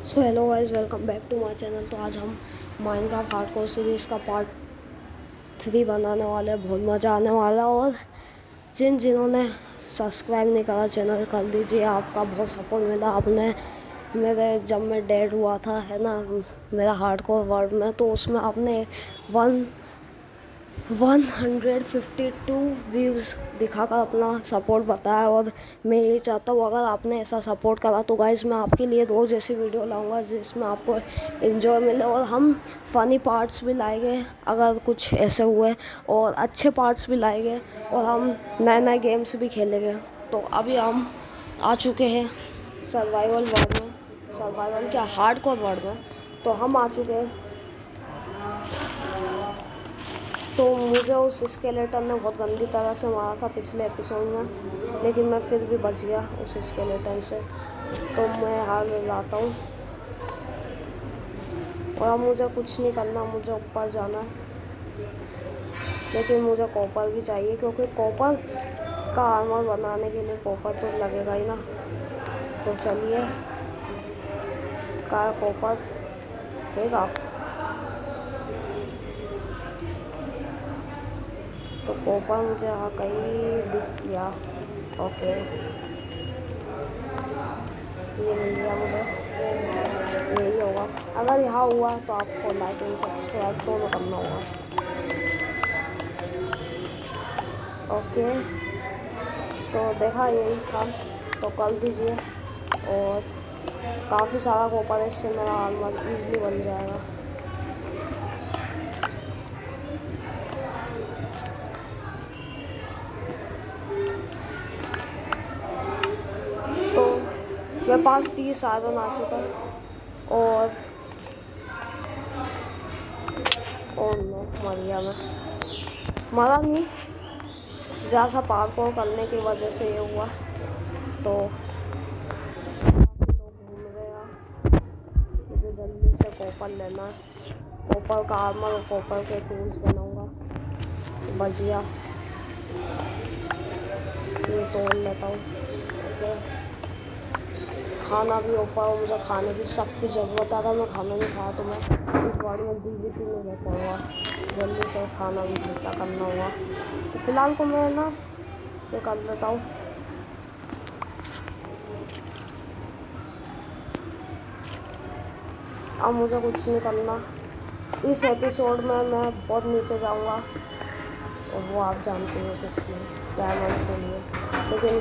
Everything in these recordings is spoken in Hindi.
So hello guys, welcome back to my channel. तो आज हम माइनक्राफ्ट हार्डकोर सीरीज़ का पार्ट 3 बनाने वाले हैं। बहुत मज़ा आने वाला है। और जिन्होंने सब्सक्राइब नहीं करा चैनल, कर दीजिए। आपका बहुत सपोर्ट मिला आपने मेरे जब मैं डेड हुआ था, है ना, मेरा हार्डकोर वर्ल्ड में, तो उसमें आपने 152 व्यूज़ दिखाकर अपना सपोर्ट बताया। और मैं ये चाहता हूँ, अगर आपने ऐसा सपोर्ट करा तो गाइस मैं आपके लिए रोज़ ऐसी वीडियो लाऊंगा जिसमें आपको एंजॉय मिले। और हम फ़नी पार्ट्स भी लाएंगे अगर कुछ ऐसे हुए, और अच्छे पार्ट्स भी लाएंगे, और हम नए नए गेम्स भी खेलेंगे। तो अभी हम आ चुके हैं सर्वाइवल वर्ल्ड में, सर्वाइवल क्या, हार्डकोर वर्ल्ड में। तो हम आ चुके हैं। तो मुझे उस स्केलेटन ने बहुत गंदी तरह से मारा था पिछले एपिसोड में, लेकिन मैं फिर भी बच गया उस स्केलेटन से। तो मैं हार लाता हूँ। और अब मुझे कुछ नहीं करना, मुझे ऊपर जाना है। लेकिन मुझे कॉपर भी चाहिए, क्योंकि कॉपर का आर्मर बनाने के लिए कॉपर तो लगेगा ही ना। तो चलिए, का कॉपर हैगा। तो कॉपर मुझे यहाँ कहीं दिख गया। ओके, ये मिल गया मुझे। यही होगा। अगर यहाँ हुआ तो आपको लाइक एंड सब्सक्राइब दोनों करना होगा। ओके, तो देखा यही था, तो कर दीजिए। और काफ़ी सारा कॉपर है, इससे मेरा आर्मर इजीली बन जाएगा। तो मेरे पास 30 आयरन आ चुका है। और नो, मर गया मैं। मरा नहीं, जहाँ सा पार्कोर करने की वजह से ये हुआ। तो लोग घूम रहे हैं, मुझे जल्दी से कॉपर लेना है। कॉपर का आर्मर और कॉपर के टूल्स बनाऊंगा। बच गया, ये तोड़ लेता हूँ। ओके, खाना भी ऊपर, मुझे खाने की सख्त ज़रूरत है। अगर मैं खाना नहीं खाया तो मैं इस बाड़ी में जीवित ही नहीं रह पाऊँगा। जल्दी से खाना भी इकट्ठा करना होगा। तो फिलहाल को मैं ना ये कर लेता हूँ। अब मुझे कुछ नहीं करना। इस एपिसोड में मैं बहुत नीचे जाऊँगा, और वो आप जानते हो किस लिए, डायमंड से लिए। लेकिन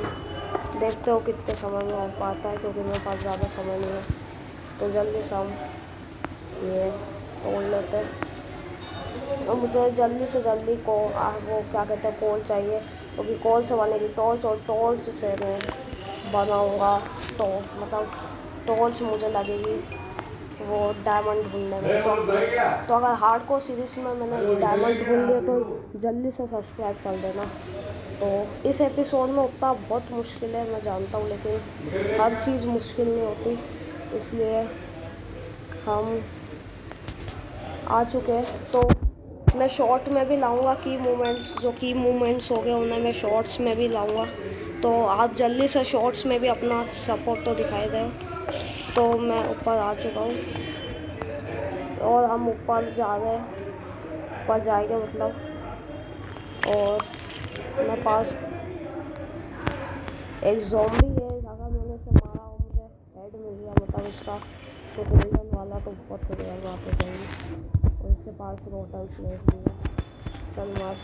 देखते हो कितने समय में हो पाता है, क्योंकि मेरे पास ज़्यादा समय नहीं है। तो जल्दी से हम ये तोड़ लेते हैं। और मुझे जल्दी से जल्दी वो क्या कहते हैं, कोल चाहिए, क्योंकि कोल से बनेगी टॉर्च, और टॉर्च से मैं बनाऊँगा। तो मतलब टॉर्च मुझे लगेगी वो डायमंड ढूंढने में। तो अगर हार्डकोर सीरीज में मैंने डायमंड ढूंढ लिया तो जल्दी से सब्सक्राइब कर देना। तो इस एपिसोड में उतना बहुत मुश्किल है, मैं जानता हूँ, लेकिन हर चीज़ मुश्किल नहीं होती, इसलिए हम आ चुके हैं। तो मैं शॉर्ट में भी लाऊंगा की मूवमेंट्स, जो की मूवमेंट्स हो गए उन्हें मैं शॉर्ट्स में भी लाऊंगा। तो आप जल्दी से शॉर्ट्स में भी अपना सपोर्ट तो दिखाई दे। तो मैं ऊपर आ चुका हूँ, और हम ऊपर जा रहे हैं, ऊपर जाएंगे मतलब। और मेरे पास एक ज़ॉम्बी है, अगर मैंने इसे मारा और मुझे हेड मिल गया, मतलब इसका तो गोल्डन वाला, तो बहुत बढ़िया बात हो जाएगी। और इसके पास रोटल प्लेट भी है। चल मार।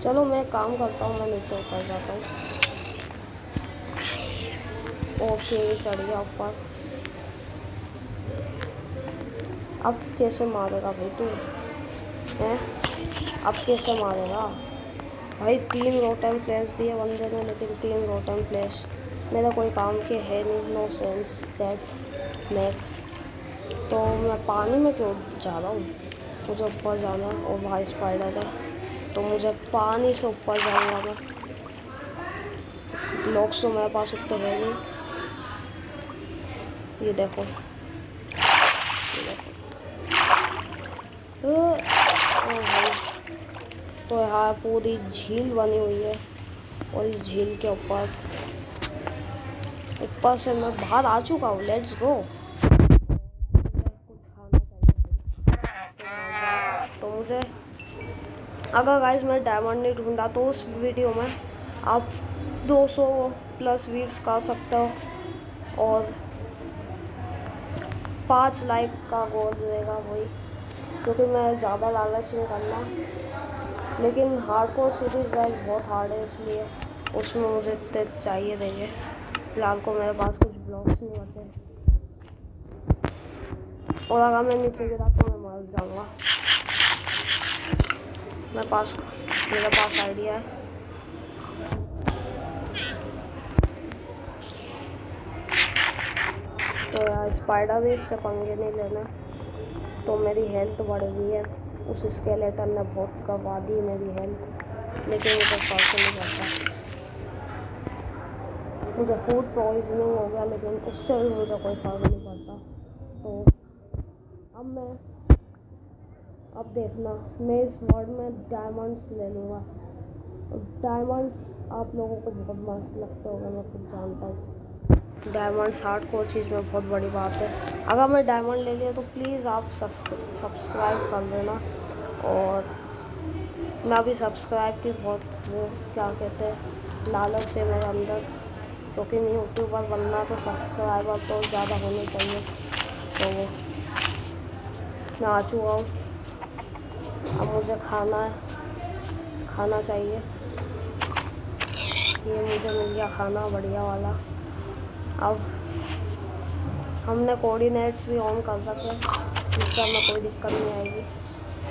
चलो मैं काम करता हूँ, मैं नीचे उतर जाता हूँ। ओके, चढ़ गया ऊपर। अब कैसे मारेगा भाई तू, हैं? अब कैसे मारेगा भाई? 3 रोटन फ्लैश दिए बंदे ने, लेकिन 3 रोटन फ्लैश मेरा कोई काम के है नहीं। No sense that make. तो मैं पानी में क्यों जा रहा हूँ? मुझे ऊपर जाना है, और भाई स्पाइडर है, तो मुझे पानी से ऊपर जाऊँगा मैं। ब्लॉक्स तो मेरे पास उतने है नहीं। ये देखो, ये देखो। ओ भाई, तो यहाँ पूरी झील बनी हुई है, और इस झील के ऊपर से मैं बाहर आ चुका हूँ। Let's go. मुझे, अगर गाइस मैं डायमंड नहीं ढूंढा तो उस वीडियो में आप 200 प्लस व्यूज कर सकते हो और 5 लाइक का गोल देगा वही, क्योंकि मैं ज़्यादा लालच नहीं करना। लेकिन हार्डकोर सीरीज गाइस बहुत हार्ड है, इसलिए उसमें मुझे इतने चाहिए देंगे। फिलहाल को मेरे पास कुछ ब्लॉक्स नहीं बचे और अगर मैं नीचे गिरा तो मैं मर जाऊँगा। मेरे पास आइडिया है। तो यार स्पाइडर भी इससे पंगे नहीं लेना। तो मेरी हेल्थ बढ़ गई है, उस स्केलेटन ने बहुत करवा दी मेरी हेल्थ, लेकिन मुझे फर्क नहीं पड़ता। मुझे फूड पॉइजनिंग हो गया, लेकिन उससे भी मुझे कोई फर्क नहीं पड़ता। तो अब देखना, मैं इस वर्ल्ड में डायमंड्स ले लूँगा। डायमंड्स आप लोगों को बहुत मस्त लगते होगा, मैं खुद जानता हूँ। डायमंड्स हार्डकोर चीज़ में बहुत बड़ी बात है। अगर मैं डायमंड ले लिया तो प्लीज़ आप सब्सक्राइब कर देना। और मैं अभी सब्सक्राइब की बहुत वो क्या कहते हैं लालच है मेरे अंदर, क्योंकि यूट्यूबर बनना तो सब्सक्राइबर तो ज़्यादा होने चाहिए। तो मैं आ चुका हूँ, अब मुझे खाना चाहिए। ये मुझे मिल गया खाना बढ़िया वाला। अब हमने कोऑर्डिनेट्स भी ऑन कर रखे, जिससे हमें कोई दिक्कत नहीं आएगी।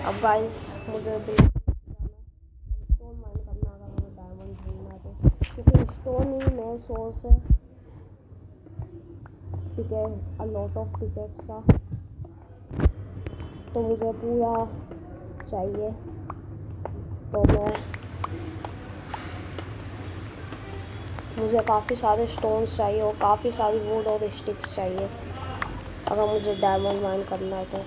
अब गाइस मुझे स्टोन माइन करना, अगर हमें डायमंड ढूंढना है तो, क्योंकि स्टोन ही मेन सोर्स है, ठीक है, अ लॉट ऑफ पिकेक्स का। तो मुझे पूरा चाहिए, तो मुझे काफ़ी सारे स्टोन्स चाहिए और काफ़ी सारी वुड और स्टिक्स चाहिए अगर मुझे डायमंड माइन करना है तो।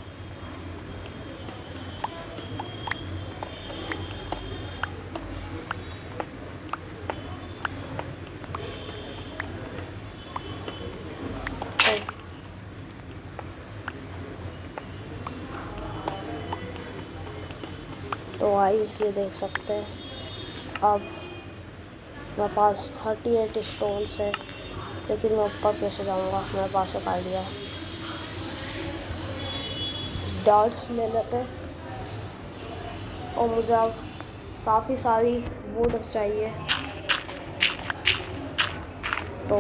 तो गाइस ये देख सकते हैं, अब मेरे पास 38 स्टोन्स है, लेकिन मैं ऊपर कैसे जाऊँगा? मेरे पास एक आइडिया है, डार्ट्स ले लेते और मुझे अब काफ़ी सारी वुड चाहिए। तो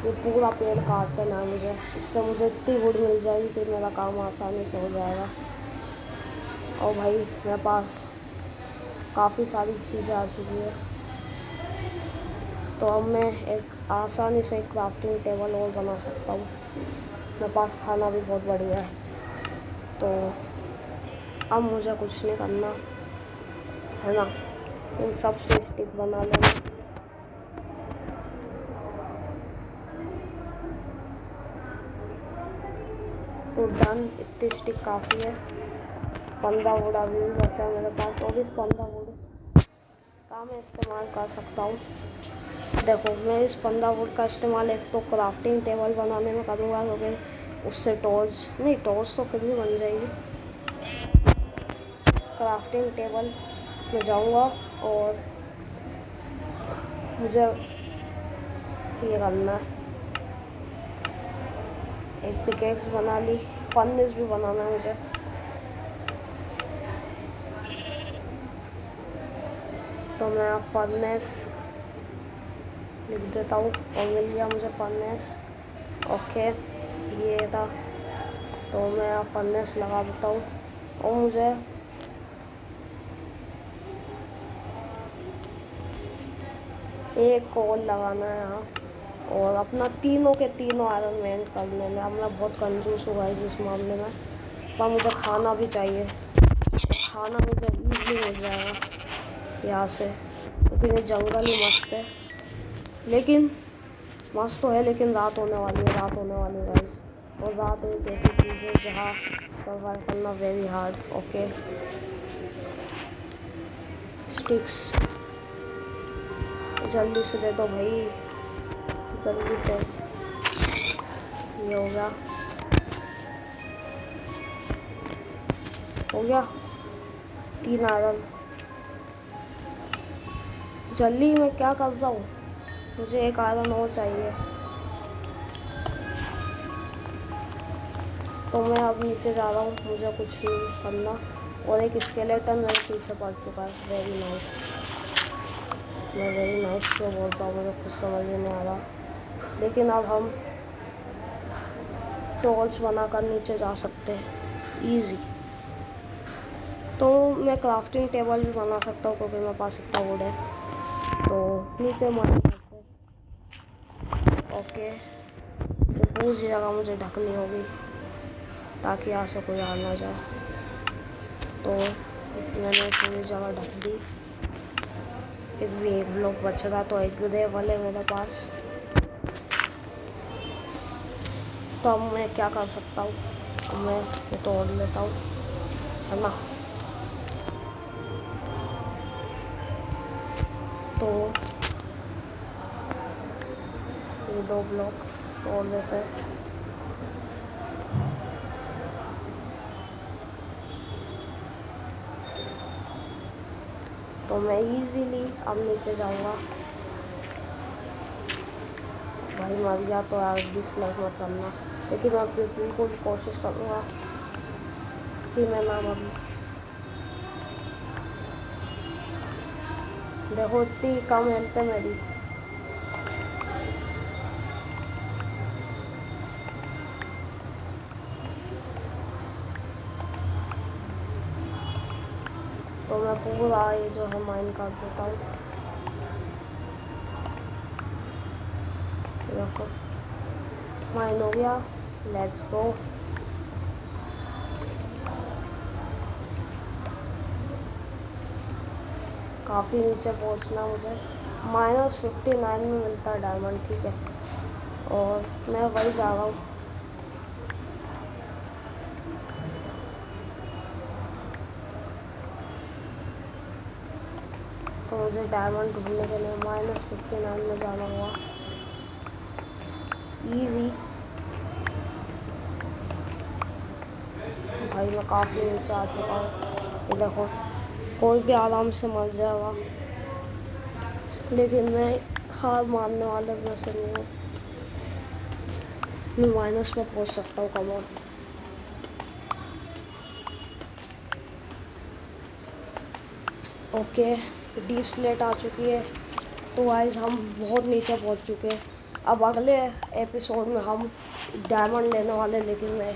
ये पूरा पेड़ काट देना है मुझे, इससे मुझे इतनी वुड मिल जाएगी कि मेरा काम आसानी से हो जाएगा। और भाई मेरे पास काफ़ी सारी चीज़ें आ चुकी है, तो अब मैं एक आसानी से एक क्राफ्टिंग टेबल और बना सकता हूँ। मेरे पास खाना भी बहुत बढ़िया है, तो अब मुझे कुछ नहीं करना है ना, इन सब से स्टिक बना लेना। तो डन, इतनी स्टिक काफ़ी है। 15 वुड अभी भी बचा है मेरे पास, और इस 15 वुड का मैं इस्तेमाल कर सकता हूँ। देखो, मैं इस 15 वुड का इस्तेमाल एक तो क्राफ्टिंग टेबल बनाने में करूँगा, क्योंकि उससे टॉर्च तो फिर भी बन जाएगी। क्राफ्टिंग टेबल में जाऊँगा और मुझे ये करना है, एक पिकेक्स बना ली, फर्नेस भी बनाना है मुझे। तो मैं फर्नेस लिख देता हूँ और मिल गया मुझे फर्नेस। ओके, ये था, तो मैं फर्नेस लगा देता हूँ और मुझे एक कॉल लगाना है यहाँ, और अपना तीनों के तीनों आयरन मैन कर लेना। अब मैं बहुत कंजूस हुआ है इस मामले में, पर मुझे खाना भी चाहिए। खाना मुझे ईज़िली मिल जाएगा यहाँ से, क्योंकि ये जंगल ही मस्त है। लेकिन मस्त तो है, लेकिन रात होने वाली है गाइस, और रात एक ऐसी चीज़ है जहाँ सर्वाइव करना वेरी हार्ड। ओके, स्टिक्स जल्दी से दे दो भाई, जल्दी से। ये हो गया, हो गया 3 आयरन। जल्दी मैं क्या कर रहा हूँ, मुझे 1 आयरन और चाहिए। तो मैं अब नीचे जा रहा हूँ, मुझे कुछ नहीं करना। और एक स्केलेटन मेरे पीछे पड़ चुका है। Very nice. मैं वेरी नाइस क्यों बोलता हूँ मुझे खुद समझ में नहीं आ रहा। लेकिन अब हम टॉर्च बनाकर नीचे जा सकते हैं इजी। तो मैं क्राफ्टिंग टेबल भी बना सकता हूँ क्योंकि मेरे पास इतना वुड है। तो नीचे माइनिंग करते हैं। ओके, तो पूरी जगह मुझे ढकनी होगी ताकि यहाँ से कोई आ ना जाए। तो मैंने पूरी जगह ढक दी। एक ब्लॉक बच रहा तो एक ग्रेवल है मेरे पास। तो अब मैं क्या कर सकता हूँ, अब मैं ये तोड़ लेता हूँ, है ना। तो ये 2 ब्लॉक तोड़ लेते हैं। तो मैं इजीली अब नीचे जाऊंगा। भाई मर गया तो यार डिसलाइक मत करना, लेकिन मैं बिल्कुल कोशिश करूँगा कि मैं ना मरूं। देखो इतनी कम हेल्थ है मेरी। तो मैं पूरा ये जो है माइन कर देता हूँ। देखो माइन हो गया, लेट्स गो। काफ़ी नीचे पहुँचना मुझे। -59 में मिलता है डायमंड, ठीक है। और मैं वही जा रहा हूँ। तो मुझे डायमंड ढूंढने के लिए -59 में जाना हुआ। इजी। भाई मैं काफ़ी नीचे आ चुका हूँ। ये देखो कोई भी आराम से मर जाएगा, लेकिन मैं हार मानने वाले में से नहीं हूँ। मैं माइनस में पहुँच सकता हूँ। Come on. Okay, deepslate आ चुकी है। तो गाइस हम बहुत नीचे पहुँच चुके हैं। अब अगले एपिसोड में हम डायमंड लेने वाले, लेकिन मैं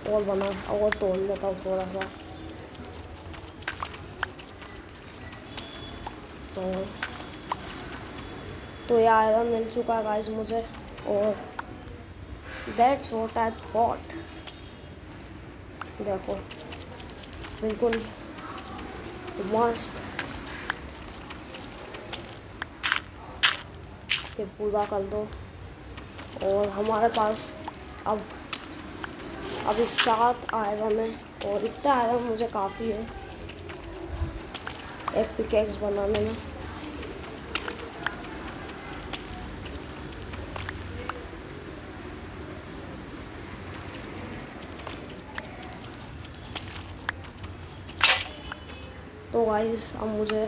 और तोड़ लेता हूँ थोड़ा सा। तो ये आयरन मिल चुका है गाइस मुझे, और दैट्स व्हाट आई थॉट। देखो बिल्कुल मस्त। ये पूरा कर दो। और हमारे पास अभी 7 आयरन है, और इतना आयरन मुझे काफ़ी है एक पिकेक्स बनाने में। तो गाइस अब मुझे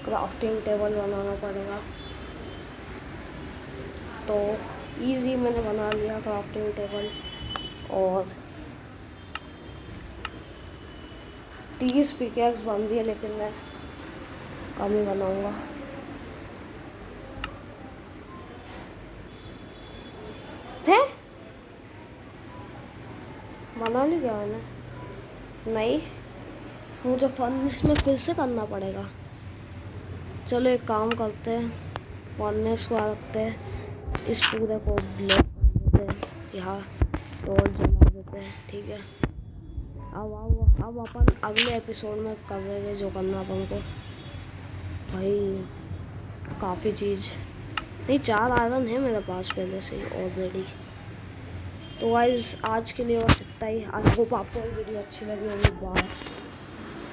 क्राफ्टिंग टेबल बनाना पड़ेगा। तो इजी मैंने बना लिया क्राफ्टिंग टेबल, और 30 पिकेक्स बन दिए, लेकिन मैं कम ही बनाऊंगा। थे बना ली क्या मैंने? नहीं, मुझे फर्नेस में फिर से करना पड़ेगा। चलो एक काम करते हैं, फर्नेस को रखते हैं, इस पूरे को ब्लॉक कर देते हैं, यहाँ टॉर्च जला देते हैं, ठीक है। अब अपन अगले एपिसोड में कर देंगे जो करना अपन को। भाई काफ़ी चीज़ नहीं, 4 आयरन है मेरे पास पहले से ही ऑलरेडी। तो गाइस आज के लिए बस इतना ही। आई होप आपको ये वीडियो अच्छी लगी होगी। बाय।